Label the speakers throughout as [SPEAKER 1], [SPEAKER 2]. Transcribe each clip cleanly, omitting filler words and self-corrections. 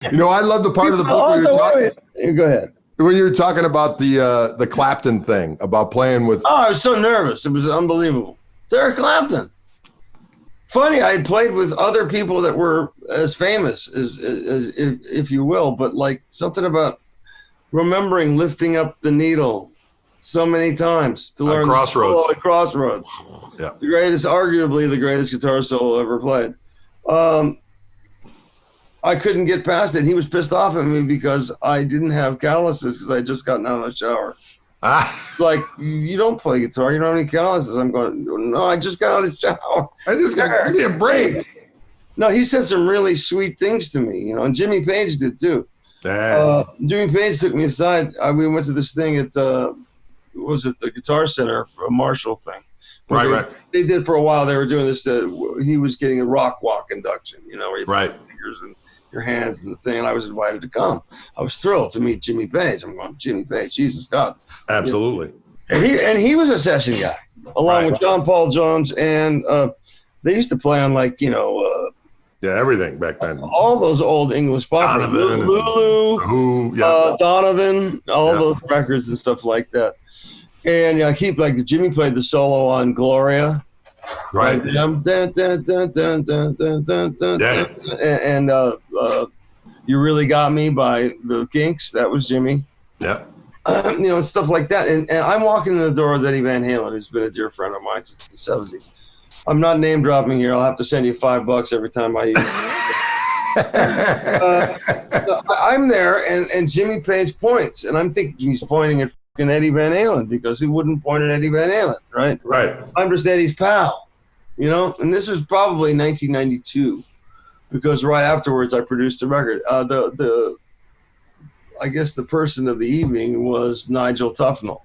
[SPEAKER 1] You know, I love the part of the book where you're talking.
[SPEAKER 2] Go ahead.
[SPEAKER 1] When you were talking about the Clapton thing, about playing with.
[SPEAKER 2] Oh, I was so nervous. It was unbelievable. It's Eric Clapton. Funny, I had played with other people that were as famous as if you will, but like something about remembering lifting up the needle so many times to learn
[SPEAKER 1] Crossroads.
[SPEAKER 2] At Crossroads.
[SPEAKER 1] Yeah.
[SPEAKER 2] Arguably the greatest guitar solo ever played. I couldn't get past it. He was pissed off at me because I didn't have calluses because I had just gotten out of the shower. Like, you don't play guitar. You don't have any calluses. I'm going, no, I just got out of the shower.
[SPEAKER 1] Give me a break.
[SPEAKER 2] No, he said some really sweet things to me, and Jimmy Page did too. Jimmy Page took me aside. We went to this thing at, was it the Guitar Center, a Marshall thing.
[SPEAKER 1] Right.
[SPEAKER 2] They did for a while. They were doing this. He was getting a rock walk induction, where you put your fingers in your hands and the thing. And I was invited to come. I was thrilled to meet Jimmy Page. I'm going, Jimmy Page, Jesus God.
[SPEAKER 1] Absolutely.
[SPEAKER 2] And he was a session guy, along with John Paul Jones. And they used to play on
[SPEAKER 1] everything back then.
[SPEAKER 2] All those old English pop.
[SPEAKER 1] Donovan.
[SPEAKER 2] Lulu, Donovan, all those records and stuff like that. And I keep Jimmy played the solo on Gloria.
[SPEAKER 1] Right.
[SPEAKER 2] And You Really Got Me by the Kinks. That was Jimmy.
[SPEAKER 1] Yeah.
[SPEAKER 2] Stuff like that. And I'm walking in the door with Eddie Van Halen, who's been a dear friend of mine since the 70s. I'm not name dropping here. I'll have to send you $5 every time I use I'm there, and Jimmy Page points, and I'm thinking he's pointing at fucking Eddie Van Halen, because he wouldn't point at Eddie Van Halen, right?
[SPEAKER 1] Right.
[SPEAKER 2] I'm just Eddie's pal, And this was probably 1992, because right afterwards I produced a record. I guess the person of the evening was Nigel Tufnell.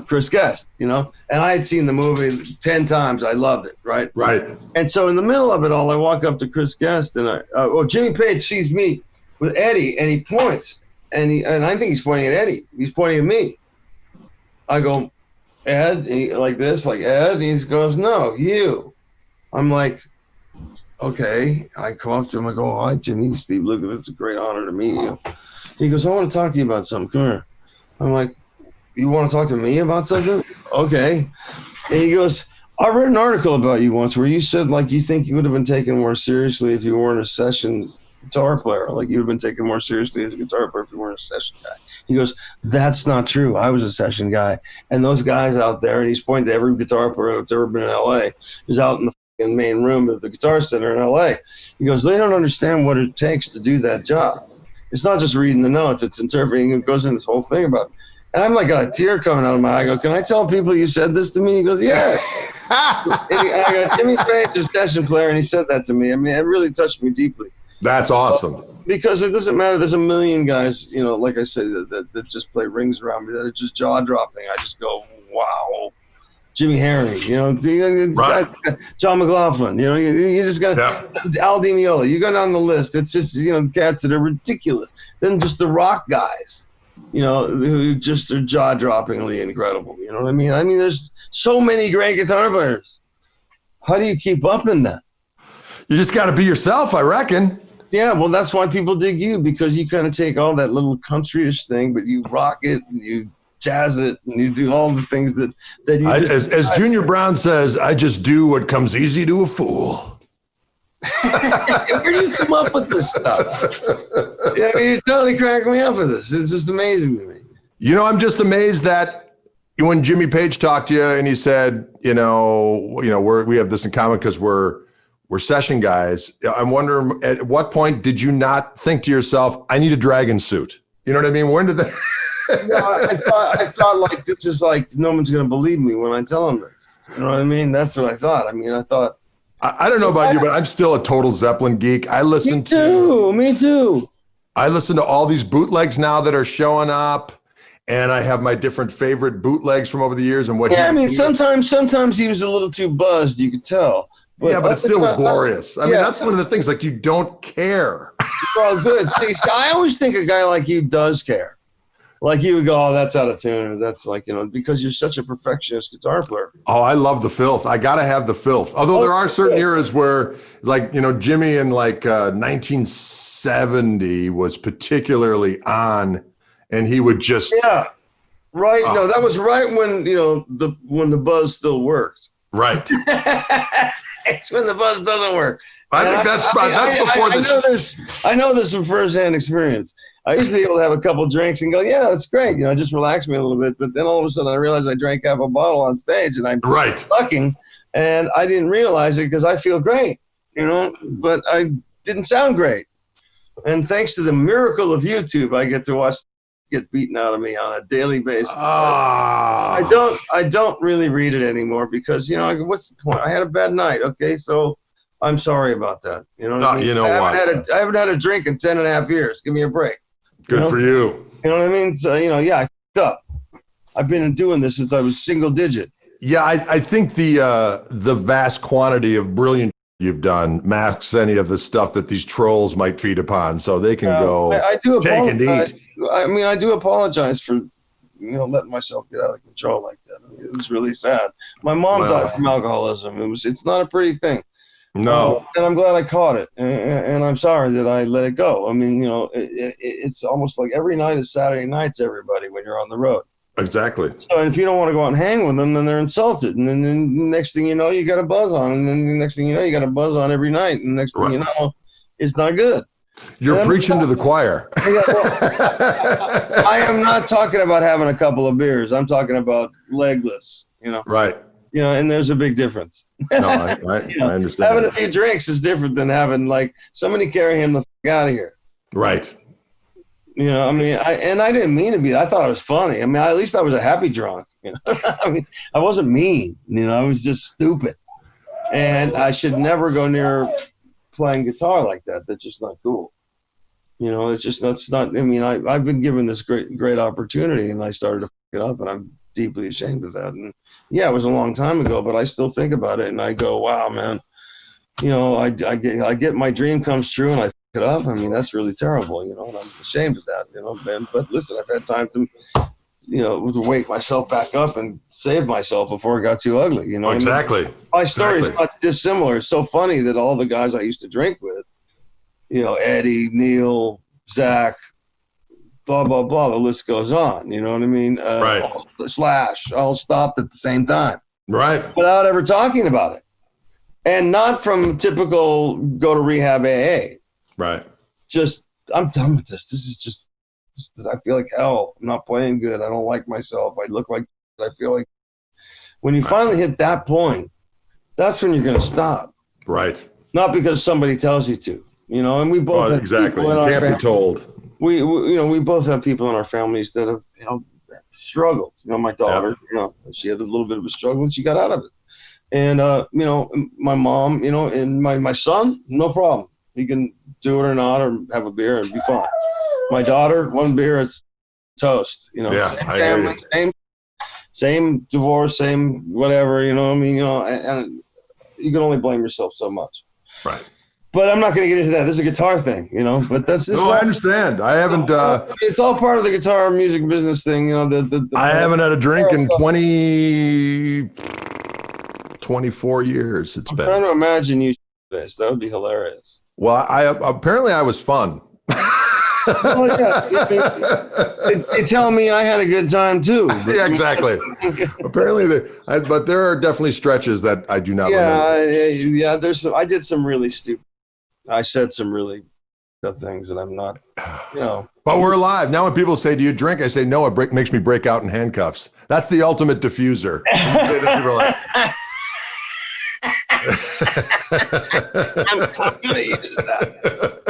[SPEAKER 2] Chris Guest, and I had seen the movie 10 times. I loved it, right?
[SPEAKER 1] Right.
[SPEAKER 2] And so in the middle of it all, I walk up to Chris Guest, and Jimmy Page sees me with Eddie, and he points, and I think he's pointing at Eddie. He's pointing at me. I go, Ed, and he, like this, like Ed, and he goes, no, you. I'm like, okay. I come up to him, I go, hi, Jimmy, Steve Lukather, it's a great honor to meet you. He goes, I want to talk to you about something. Come here. I'm like, you want to talk to me about something? Okay. And he goes, I read an article about you once where you said you think you would have been taken more seriously if you weren't a session guitar player. Like you would have been taken more seriously as a guitar player if you weren't a session guy. He goes, that's not true. I was a session guy. And those guys out there, and he's pointing to every guitar player that's ever been in LA, who's out in the main room of the Guitar Center in LA. He goes, they don't understand what it takes to do that job. It's not just reading the notes, it's interpreting. It goes in this whole thing about it. And I'm like, got a tear coming out of my eye. I go, can I tell people you said this to me? He goes, yeah. I go, Jimmy Page is a session player, and he said that to me. I mean, it really touched me deeply.
[SPEAKER 1] That's awesome.
[SPEAKER 2] Because it doesn't matter. There's a million guys, like I say, that just play rings around me that are just jaw-dropping. I just go, wow. Jimmy Herring, right. John McLaughlin, you just got Al Di Meola. You go down the list. It's just, cats that are ridiculous. Then just the rock guys. Who just are jaw-droppingly incredible. You know what I mean? I mean, there's so many great guitar players. How do you keep up in that?
[SPEAKER 1] You just got to be yourself, I reckon.
[SPEAKER 2] Yeah, well, that's why people dig you, because you kind of take all that little countryish thing, but you rock it and you jazz it and you do all the things that you
[SPEAKER 1] as Junior Brown says, I just do what comes easy to a fool.
[SPEAKER 2] Where do you come up with this stuff? Yeah, I mean, you're totally cracking me up with this. It's just amazing to me.
[SPEAKER 1] I'm just amazed that when Jimmy Page talked to you and he said, we have this in common because we're session guys. I'm wondering, at what point did you not think to yourself, I need a dragon suit? You know what I mean? When did that?
[SPEAKER 2] I thought like, this is like, no one's going to believe me when I tell them this. You know what I mean? That's what I thought. I mean, I thought.
[SPEAKER 1] I don't know about you, but I'm still a total Zeppelin geek.
[SPEAKER 2] Me too.
[SPEAKER 1] I listen to all these bootlegs now that are showing up, and I have my different favorite bootlegs from over the years and what.
[SPEAKER 2] Yeah, I mean, sometimes he was a little too buzzed. You could tell.
[SPEAKER 1] But it still was glorious. I mean, that's one of the things. Like, you don't care.
[SPEAKER 2] Well, good. See, I always think a guy like you does care. Like you would go, oh, that's out of tune, or that's like, because you're such a perfectionist guitar player.
[SPEAKER 1] Oh, I love the filth. I got to have the filth. Although there are certain eras where, like, Jimmy in like 1970 was particularly on, and he would just.
[SPEAKER 2] Yeah, right. No, that was right when, when the buzz still worked.
[SPEAKER 1] Right.
[SPEAKER 2] It's when the buzz doesn't work.
[SPEAKER 1] I think that's before
[SPEAKER 2] I know this from firsthand experience. I used to be able to have a couple drinks and go, yeah, that's great. Just relax me a little bit. But then all of a sudden I realized I drank half a bottle on stage and I'm sucking, and I didn't realize it because I feel great, but I didn't sound great. And thanks to the miracle of YouTube, I get to watch get beaten out of me on a daily basis. I don't really read it anymore because, what's the point? I had a bad night. Okay. So I'm sorry about that. You know what I mean? I haven't had a drink in 10.5 years. Give me a break.
[SPEAKER 1] Good for you.
[SPEAKER 2] You know what I mean? So, I f***ed up. I've been doing this since I was single digit.
[SPEAKER 1] Yeah. I think the vast quantity of brilliant you've done masks any of the stuff that these trolls might feed upon, so they can go
[SPEAKER 2] I do
[SPEAKER 1] take and eat.
[SPEAKER 2] I do apologize for, letting myself get out of control like that. It was really sad. My mom died from alcoholism. It's not a pretty thing.
[SPEAKER 1] No.
[SPEAKER 2] And I'm glad I caught it. And I'm sorry that I let it go. I mean, it's almost like every night is Saturday night to everybody when you're on the road.
[SPEAKER 1] Exactly.
[SPEAKER 2] So, and if you don't want to go out and hang with them, then they're insulted. And then next thing you know, you got a buzz on. And then the next thing you know, you got a buzz on every night. And next thing you know, it's not good.
[SPEAKER 1] You're preaching to the choir.
[SPEAKER 2] I am not talking about having a couple of beers. I'm talking about legless,
[SPEAKER 1] Right.
[SPEAKER 2] And there's a big difference.
[SPEAKER 1] No, I understand.
[SPEAKER 2] Having a few drinks is different than having like somebody carry him the out of here.
[SPEAKER 1] Right.
[SPEAKER 2] I didn't mean to be. I thought it was funny. At least I was a happy drunk. I wasn't mean. I was just stupid, and I should never go near playing guitar like that. That's just not cool. That's not. I've been given this great opportunity, and I started to f*** it up, and I'm deeply ashamed of that. And yeah, it was a long time ago, but I still think about it, and I go, wow, man. I get my dream comes true, and I it up. That's really terrible, and I'm ashamed of that, man. But listen, I've had time to, to wake myself back up and save myself before it got too ugly,
[SPEAKER 1] Exactly.
[SPEAKER 2] My story is not dissimilar. It's so funny that all the guys I used to drink with, Eddie, Neil, Zach, blah, blah, blah, the list goes on, you know what I mean?
[SPEAKER 1] Right.
[SPEAKER 2] Slash, all stopped at the same time.
[SPEAKER 1] Right.
[SPEAKER 2] Without ever talking about it. And not from typical go to rehab AA.
[SPEAKER 1] Right.
[SPEAKER 2] Just, I'm done with this. This is just, I feel like hell. I'm not playing good. I don't like myself. I look like, I feel like when you finally hit that point, that's when you're going to stop.
[SPEAKER 1] Right.
[SPEAKER 2] Not because somebody tells you to, and we both have
[SPEAKER 1] exactly. You can't be told.
[SPEAKER 2] We both have people in our families that have, struggled. My daughter, she had a little bit of a struggle and she got out of it. And, my mom, and my son, no problem. He can do it or not, or have a beer and be fine. My daughter, one beer, it's toast. Same family, same divorce, same whatever. And you can only blame yourself so much.
[SPEAKER 1] Right.
[SPEAKER 2] But I'm not going to get into that. This is a guitar thing, But that's just
[SPEAKER 1] I understand. I haven't.
[SPEAKER 2] It's all part of the guitar music business thing,
[SPEAKER 1] I haven't had a drink in 24 years. I'm
[SPEAKER 2] trying to imagine you this. That would be hilarious.
[SPEAKER 1] Well, apparently I was fun.
[SPEAKER 2] Oh, yeah. They tell me I had a good time too.
[SPEAKER 1] Yeah, exactly. Apparently, but there are definitely stretches that I do not remember.
[SPEAKER 2] Yeah. I did some really stupid. I said some really tough things that I'm not.
[SPEAKER 1] But we're alive now. When people say, "Do you drink?" I say, "No, it makes me break out in handcuffs." That's the ultimate diffuser. When you say that, people are like,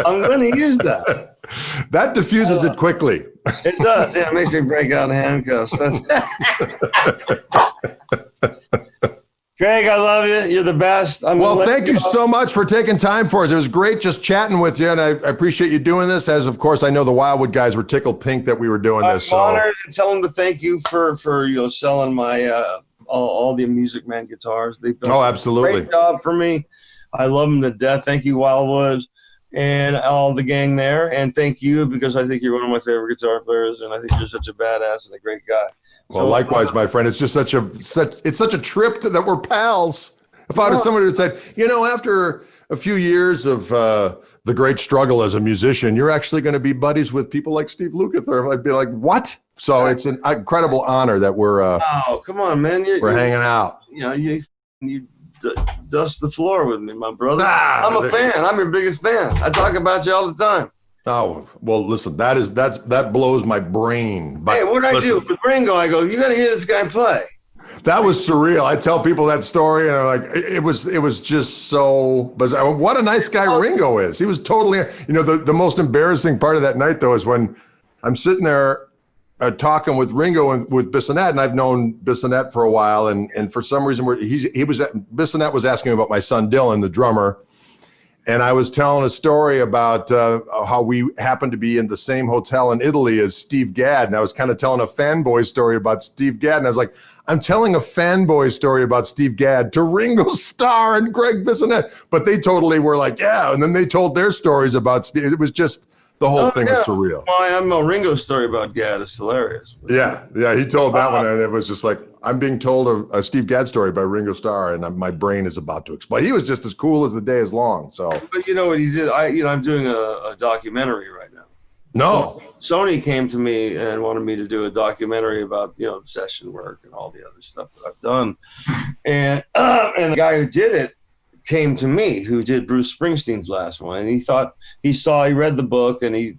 [SPEAKER 2] I'm going to use that.
[SPEAKER 1] That diffuses it quickly.
[SPEAKER 2] It does. Yeah, it makes me break out in handcuffs. Craig, I love you. You're the best.
[SPEAKER 1] Thank you so much for taking time for us. It was great just chatting with you, and I appreciate you doing this. As of course, I know the Wildwood guys were tickled pink that we were doing this.
[SPEAKER 2] I'm honored to tell them to thank you for selling my all the Music Man guitars. They've done
[SPEAKER 1] absolutely
[SPEAKER 2] a great job for me. I love them to death. Thank you, Wildwood. and all the gang there. And thank you, because I think you're one of my favorite guitar players, and I think you're such a badass and a great guy.
[SPEAKER 1] Well, likewise, my friend. It's just such a trip that we're pals. If I had somebody that said, after a few years of the great struggle as a musician, you're actually going to be buddies with people like Steve Lukather, I'd be like, what? So it's an incredible honor that we're
[SPEAKER 2] oh, come on, man.
[SPEAKER 1] We're hanging out.
[SPEAKER 2] You dust the floor with me, my brother. I'm a fan. I'm your biggest fan. I talk about you all the time.
[SPEAKER 1] Oh, well, listen, that blows my brain. But
[SPEAKER 2] hey, what did I do with Ringo? I go, you got to hear this guy play.
[SPEAKER 1] That was surreal. I tell people that story, and I'm like, it was just so bizarre. What a nice guy Ringo is. He was totally, the most embarrassing part of that night, though, is when I'm sitting there talking with Ringo and with Bissonette, and I've known Bissonette for a while, and for some reason, Bissonette was asking me about my son Dylan, the drummer, and I was telling a story about how we happened to be in the same hotel in Italy as Steve Gadd, and I was kind of telling a fanboy story about Steve Gadd, and I was like, I'm telling a fanboy story about Steve Gadd to Ringo Starr and Greg Bissonette, but they totally were like, yeah, and then they told their stories about Steve. It was just, the whole thing was surreal.
[SPEAKER 2] Well, I have a Ringo story about Gadd. It's hilarious.
[SPEAKER 1] Yeah, he told that one, and it was just like, I'm being told a Steve Gadd story by Ringo Starr, and my brain is about to explode. He was just as cool as the day is long. So,
[SPEAKER 2] but you know what he did? I'm doing a documentary right now.
[SPEAKER 1] No.
[SPEAKER 2] Sony came to me and wanted me to do a documentary about, the session work and all the other stuff that I've done. And the guy who did it came to me, who did Bruce Springsteen's last one. And he read the book, and he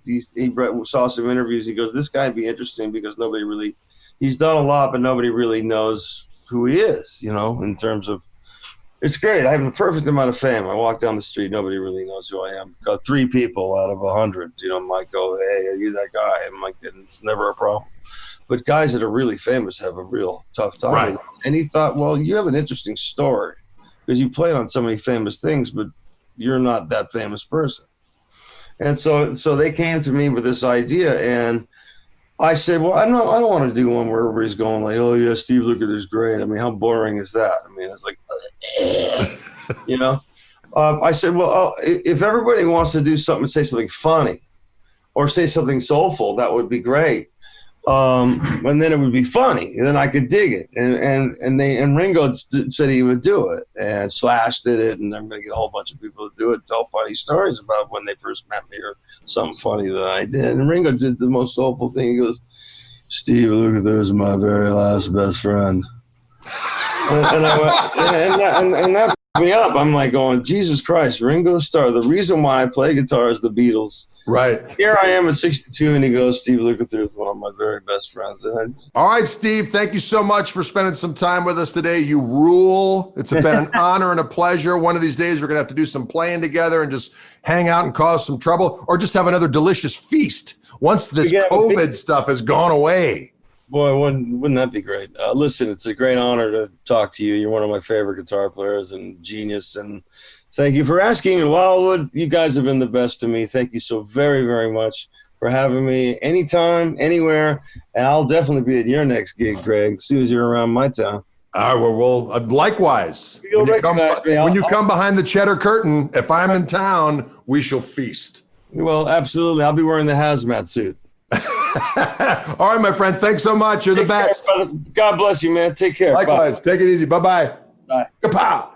[SPEAKER 2] saw some interviews. He goes, this guy would be interesting because he's done a lot, but nobody really knows who he is, in terms of, it's great. I have the perfect amount of fame. I walk down the street, nobody really knows who I am. Got 3 people out of 100, might go, hey, are you that guy? I'm like, it's never a problem. But guys that are really famous have a real tough time.
[SPEAKER 1] Right.
[SPEAKER 2] And he thought, well, you have an interesting story because you played on so many famous things, but you're not that famous person. And so they came to me with this idea, and I said, well, I don't want to do one where everybody's going like, oh yeah, Steve Lukather's great. I mean, how boring is that? I mean, it's like, I said, well, if everybody wants to do something, say something funny or say something soulful, that would be great. And then it would be funny, and then I could dig it. And Ringo said he would do it, and Slash did it, and I'm going to get a whole bunch of people to do it, tell funny stories about when they first met me or something funny that I did. And Ringo did the most soulful thing. He goes, Steve Lukather is my very last best friend. and that put me up. I'm like going, Jesus Christ, Ringo Starr. The reason why I play guitar is the Beatles.
[SPEAKER 1] Right.
[SPEAKER 2] Here I am at 62, and he goes, Steve Lukather is one of my very best friends.
[SPEAKER 1] All right, Steve, thank you so much for spending some time with us today. You rule. It's been an honor and a pleasure. One of these days, we're going to have to do some playing together and just hang out and cause some trouble, or just have another delicious feast once this COVID stuff has gone away.
[SPEAKER 2] Boy, wouldn't that be great? Listen, it's a great honor to talk to you. You're one of my favorite guitar players and genius, and thank you for asking. And Wildwood, you guys have been the best to me. Thank you so very, very much for having me anytime, anywhere, and I'll definitely be at your next gig, Greg, as soon as you're around my town.
[SPEAKER 1] Well, likewise. When you come behind the cheddar curtain, if I'm in town, we shall feast.
[SPEAKER 2] Well, absolutely. I'll be wearing the hazmat suit.
[SPEAKER 1] All right, my friend. Thanks so much. You're the best.
[SPEAKER 2] Care, God bless you, man. Take care.
[SPEAKER 1] Likewise. Bye. Take it easy. Bye-bye.
[SPEAKER 2] Bye.
[SPEAKER 1] Kapow.